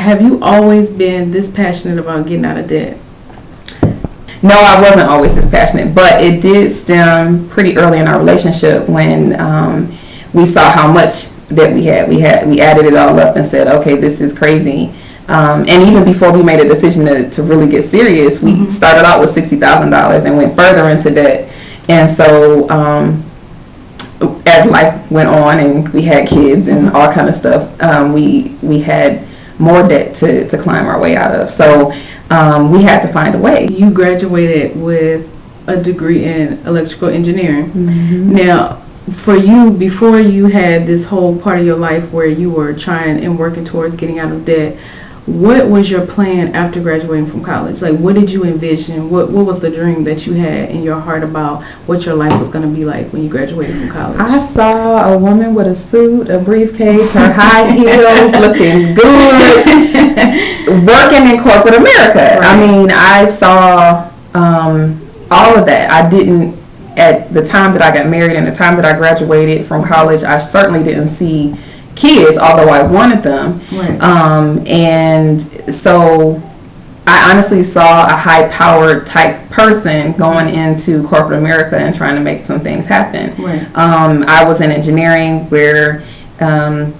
Have you always been this passionate about getting out of debt? No, I wasn't always this passionate, but it did stem pretty early in our relationship when we saw how much that we added it all up and said, okay, this is crazy. And even before we made a decision to really get serious, we started out with $60,000 and went further into debt. And so as life went on and we had kids and all kind of stuff, we had more debt to climb our way out of. So we had to find a way. You graduated with a degree in electrical engineering. Mm-hmm. Now, for you, before you had this whole part of your life where you were trying and working towards getting out of debt, what was your plan after graduating from college? Like, what did you envision? What was the dream that you had in your heart about what your life was going to be like when you graduated from college? I saw a woman with a suit, a briefcase, her high heels, looking good, working in corporate America. Right. I mean, I saw all of that. I didn't, at the time that I got married and the time that I graduated from college, I certainly didn't see kids, although I wanted them. Right. And so I honestly saw a high-powered type person going into corporate America and trying to make some things happen. Right. I was in engineering where there aren't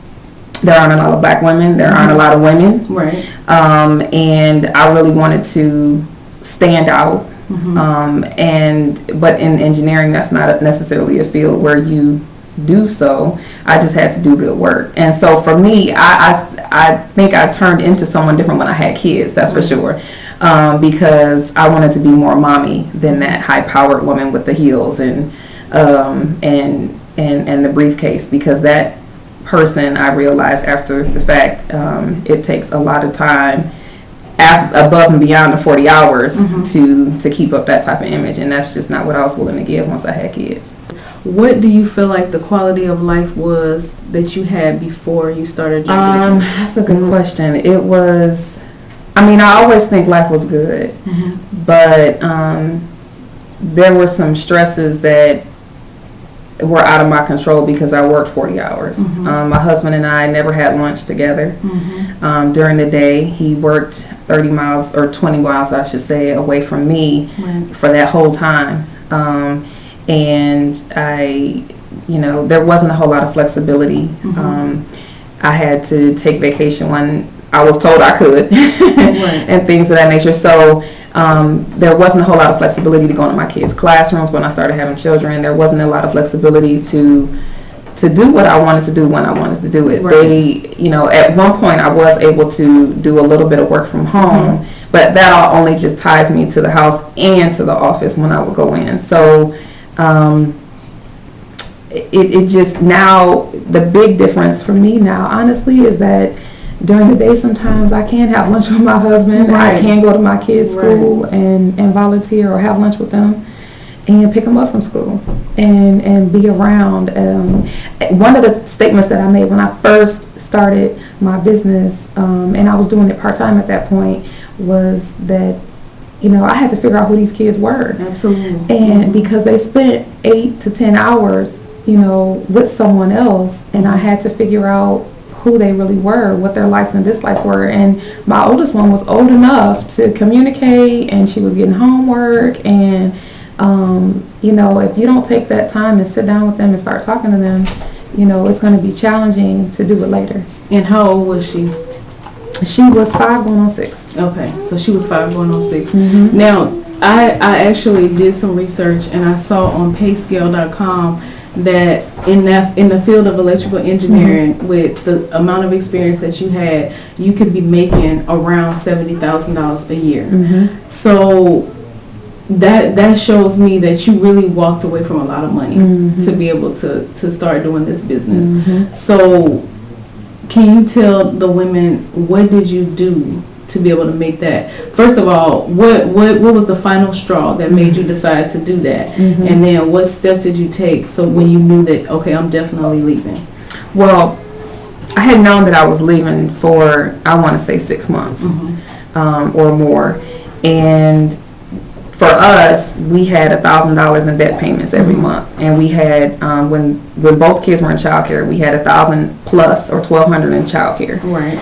a lot of black women, there aren't a lot of women. Right. And I really wanted to stand out. But in engineering, that's not necessarily a field where you do so. I just had to do good work. And so for me, I think I turned into someone different when I had kids, that's for sure. Because I wanted to be more mommy than that high-powered woman with the heels and the briefcase, because that person, I realized after the fact, it takes a lot of time above and beyond the 40 hours to keep up that type of image, and that's just not what I was willing to give once I had kids. What do you feel like the quality of life was that you had before you started? That's a good question. It was, I mean, I always think life was good, but there were some stresses that were out of my control because I worked 40 hours. My husband and I never had lunch together. During the day, he worked 30 miles or 20 miles, I should say, away from me for that whole time. And there wasn't a whole lot of flexibility. I had to take vacation when I was told I could and things of that nature. So there wasn't a whole lot of flexibility to go into my kids' classrooms when I started having children. There wasn't a lot of flexibility to do what I wanted to do when I wanted to do it. At one point I was able to do a little bit of work from home, but that all only just ties me to the house and to the office when I would go in. So it just, now the big difference for me now, honestly, is that during the day sometimes I can't have lunch with my husband. I can't go to my kids' school and volunteer or have lunch with them and pick them up from school and be around. One of the statements that I made when I first started my business, and I was doing it part-time at that point, was that I had to figure out who these kids were. Absolutely. And because they spent 8 to 10 hours, with someone else, and I had to figure out who they really were, what their likes and dislikes were. And my oldest one was old enough to communicate, and she was getting homework. And, if you don't take that time and sit down with them and start talking to them, it's going to be challenging to do it later. And how old was she? She was 5 going on 6. Okay, so she was 5 going on 6. Now, I actually did some research, and I saw on payscale.com that in the field of electrical engineering, with the amount of experience that you had, you could be making around $70,000 a year. So that shows me that you really walked away from a lot of money to be able to start doing this business. So can you tell the women, what did you do to be able to make that? First of all, what was the final straw that made you decide to do that? And then what steps did you take so when you knew that, okay, I'm definitely leaving? Well, I had known that I was leaving for, I want to say 6 months or more. And for us, we had $1,000 in debt payments every month, and we had when both kids were in childcare, we had $1,000 plus or $1,200 in childcare. Right.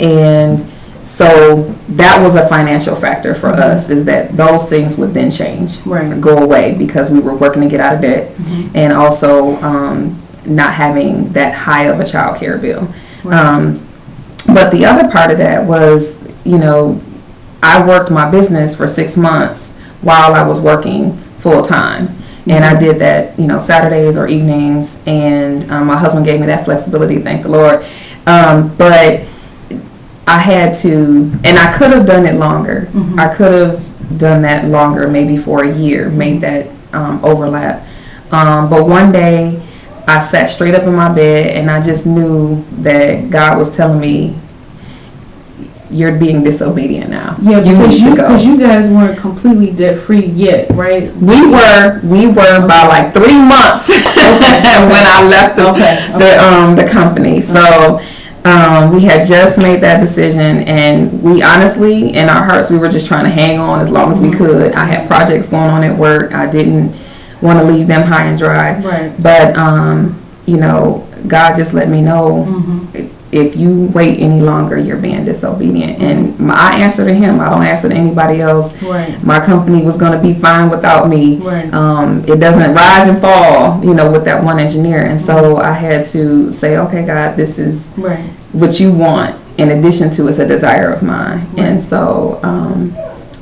And so that was a financial factor for us, is that those things would then change, Right. go away, because we were working to get out of debt, and also not having that high of a childcare bill. Right. But the other part of that was, I worked my business for 6 months while I was working full time. And I did that, Saturdays or evenings, and my husband gave me that flexibility, thank the Lord. But I had to, and I could have done it longer. I could have done that longer, maybe for a year, made that overlap. But one day I sat straight up in my bed, and I just knew that God was telling me, you're being disobedient now. Yeah, because you guys weren't completely debt free yet, right? We were by like 3 months when I left the company. So we had just made that decision, and we honestly, in our hearts, we were just trying to hang on as long as we could. I had projects going on at work. I didn't want to leave them high and dry. Right. But God just let me know, if you wait any longer, you're being disobedient. And I answer to Him. I don't answer to anybody else. Right. My company was going to be fine without me. Right. It doesn't rise and fall, with that one engineer. And so I had to say, okay, God, this is what you want. In addition to, it's a desire of mine. Right. And so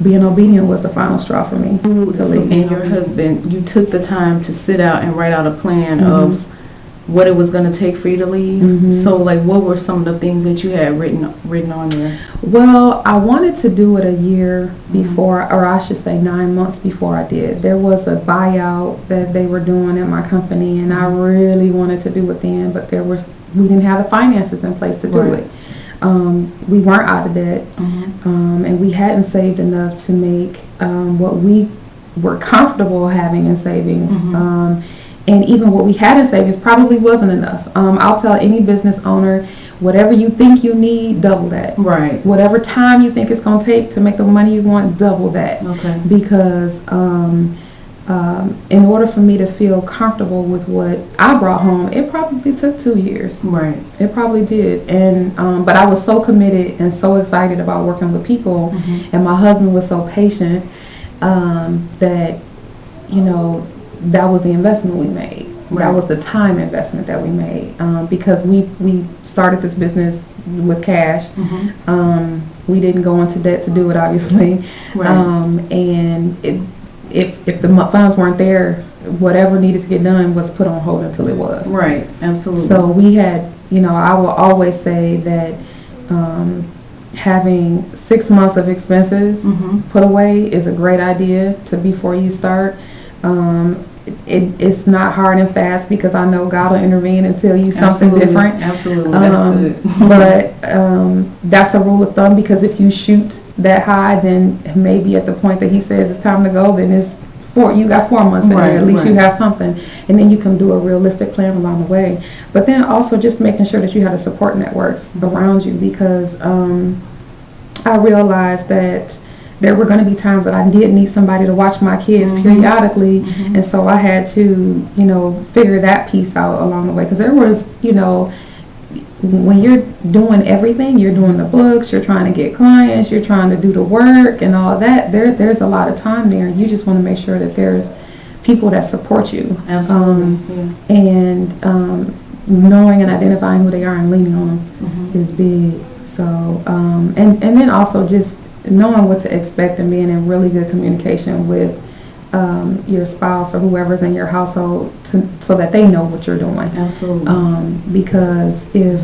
being obedient was the final straw for me. And your husband, you took the time to sit out and write out a plan of what it was going to take for you to leave. So what were some of the things that you had written on there? Well, I wanted to do it a year before, or I should say 9 months before I did. There was a buyout that they were doing at my company, and I really wanted to do it then, but we didn't have the finances in place to do it. We weren't out of debt, and we hadn't saved enough to make what we were comfortable having in savings. And even what we had in savings probably wasn't enough. I'll tell any business owner, whatever you think you need, double that. Right. Whatever time you think it's going to take to make the money you want, double that. Okay. Because in order for me to feel comfortable with what I brought home, it probably took 2 years. Right. It probably did. And but I was so committed and so excited about working with people, and my husband was so patient that, that was the investment we made. Right. That was the time investment that we made, because we started this business with cash. We didn't go into debt to do it, obviously. Right. And if the funds weren't there, whatever needed to get done was put on hold until it was. Right, absolutely. So we had, I will always say that having 6 months of expenses put away is a great idea before you start. It's not hard and fast, because I know God will intervene and tell you something different. Absolutely, that's good. But that's a rule of thumb, because if you shoot that high, then maybe at the point that He says it's time to go, then you got 4 months in there. At least you have something, and then you can do a realistic plan along the way. But then also just making sure that you have the support networks around you, because I realized that there were going to be times that I did need somebody to watch my kids periodically, and so I had to, figure that piece out along the way. Because there was, when you're doing everything, you're doing the books, you're trying to get clients, you're trying to do the work and all that, there's a lot of time there. You just want to make sure that there's people that support you. Absolutely. And knowing and identifying who they are and leaning on them is big. So, and then also just knowing what to expect and being in really good communication with your spouse or whoever's in your household, so that they know what you're doing. Absolutely. Because if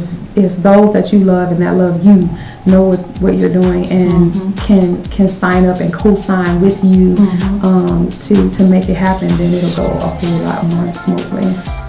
those that you love and that love you know what you're doing and can sign up and co-sign with you to make it happen, then it'll go a whole lot more smoothly.